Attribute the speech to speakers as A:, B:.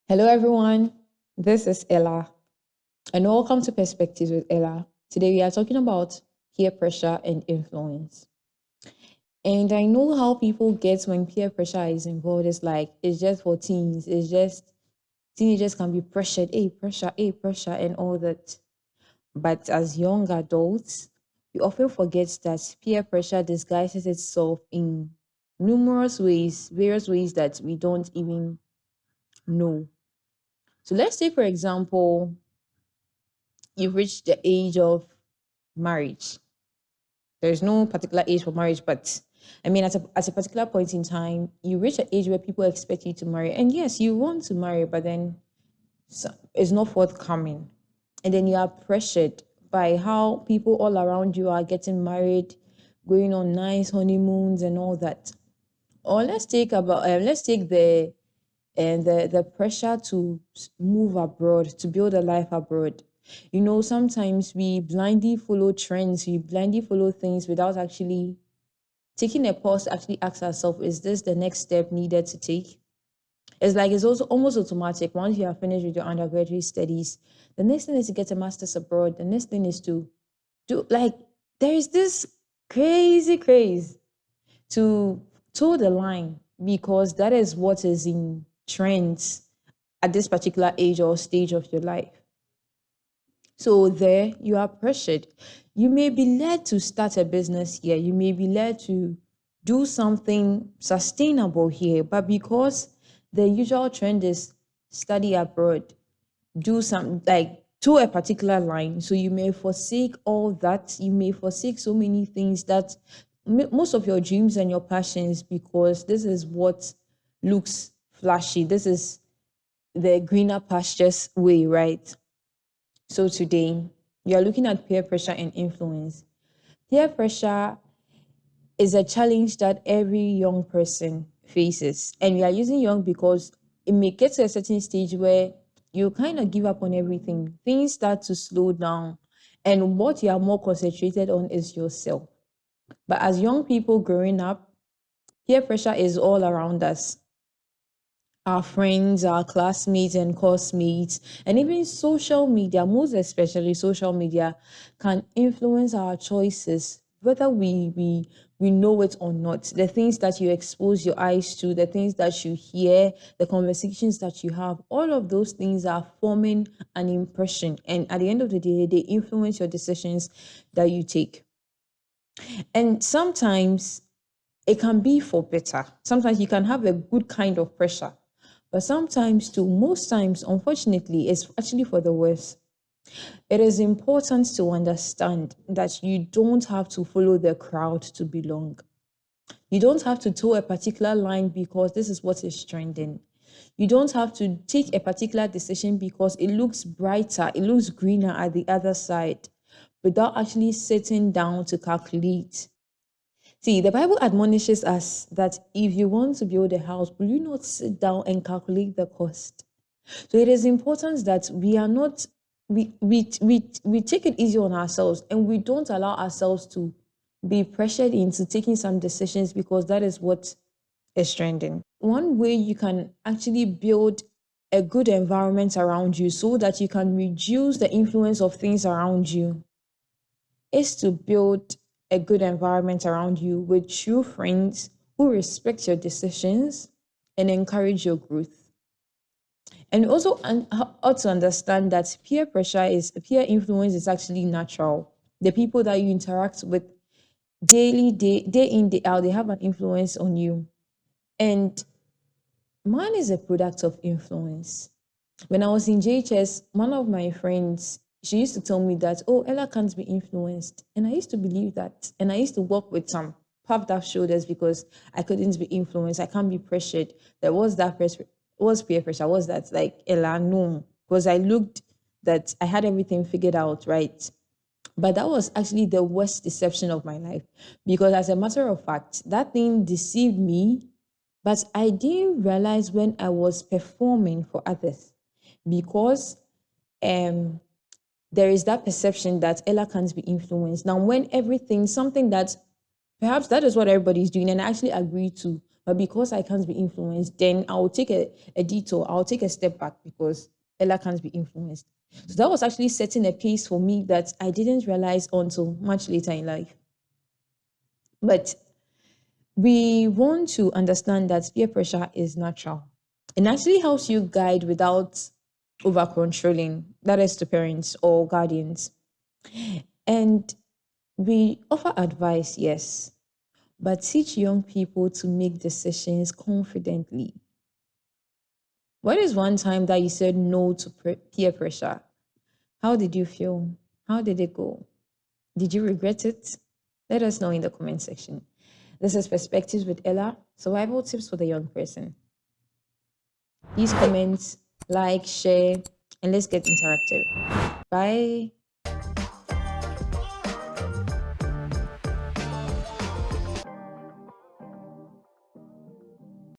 A: Hello, everyone. This is Ella, and welcome to Perspectives with Ella. Today, we are talking about peer pressure and influence. And I know how people get when peer pressure is involved. It's like it's just for teens. It's just teenagers can be pressured, hey, pressure, and all that. But as young adults, we often forget that peer pressure disguises itself in numerous ways, various ways that we don't even know. So let's take, for example, you've reached the age of marriage. There's no particular age for marriage, but I mean, at a particular point in time, you reach an age where people expect you to marry. And yes, you want to marry, but then it's not forthcoming. And then you are pressured by how people all around you are getting married, going on nice honeymoons and all that. Or let's take the pressure to move abroad, to build a life abroad. You know, sometimes we blindly follow trends, we blindly follow things without actually taking a pause to actually ask ourselves, is this the next step needed to take? It's like it's also almost automatic. Once you are finished with your undergraduate studies, the next thing is to get a master's abroad. The next thing is to do, like, there is this crazy craze to toe the line because that is what is in trends at this particular age or stage of your life. So there you are pressured. You may be led to start a business here. You may be led to do something sustainable here, but because the usual trend is study abroad, do some like to a particular line. So you may forsake all that. You may forsake so many things that most of your dreams and your passions because this is what looks flashy. This is the greener pastures way, right? So today, you're looking at peer pressure and influence. Peer pressure is a challenge that every young person faces. And we are using young because it may get to a certain stage where you kind of give up on everything. Things start to slow down. And what you are more concentrated on is yourself. But as young people growing up, peer pressure is all around us. Our friends, our classmates and course-mates, and even social media, most especially social media, can influence our choices, whether we know it or not. The things that you expose your eyes to, the things that you hear, the conversations that you have, all of those things are forming an impression. And at the end of the day, they influence your decisions that you take. And sometimes it can be for better. Sometimes you can have a good kind of pressure. But sometimes, too, most times, unfortunately, it's actually for the worse. It is important to understand that you don't have to follow the crowd to belong. You don't have to toe a particular line because this is what is trending. You don't have to take a particular decision because it looks brighter, it looks greener at the other side without actually sitting down to calculate. See, the Bible admonishes us that if you want to build a house, will you not sit down and calculate the cost? So it is important that we are not, we take it easy on ourselves and we don't allow ourselves to be pressured into taking some decisions because that is what is trending. One way you can actually build a good environment around you so that you can reduce the influence of things around you is to build a good environment around you with true friends who respect your decisions and encourage your growth. And also ought to understand that peer influence is actually natural. The people that you interact with day in, day out, they have an influence on you. And mine is a product of influence. When I was in JHS, one of my friends, she used to tell me that, oh, Ella can't be influenced. And I used to believe that. And I used to walk with some puffed up shoulders because I couldn't be influenced. I can't be pressured. There was that pressure, was peer pressure, was that like, Ella, no. Because I looked that I had everything figured out, right? But that was actually the worst deception of my life. Because as a matter of fact, that thing deceived me, but I didn't realize when I was performing for others because um, there is that perception that Ella can't be influenced. Now, when everything, something that perhaps that is what everybody's doing, and I actually agree to, But because I can't be influenced, then I'll take a detour. I'll take a step back because Ella can't be influenced. So that was actually setting a pace for me that I didn't realize until much later in life. But we want to understand that peer pressure is natural. It actually helps you guide without over controlling, that is to parents or guardians. And we offer advice, yes, but teach young people to make decisions confidently. What is one time that you said no to peer pressure? How did you feel? How did it go? Did you regret it? Let us know in the comment section. This is Perspectives with Ella, survival tips for the young person. Please comment, like, share, and let's get interactive. Bye.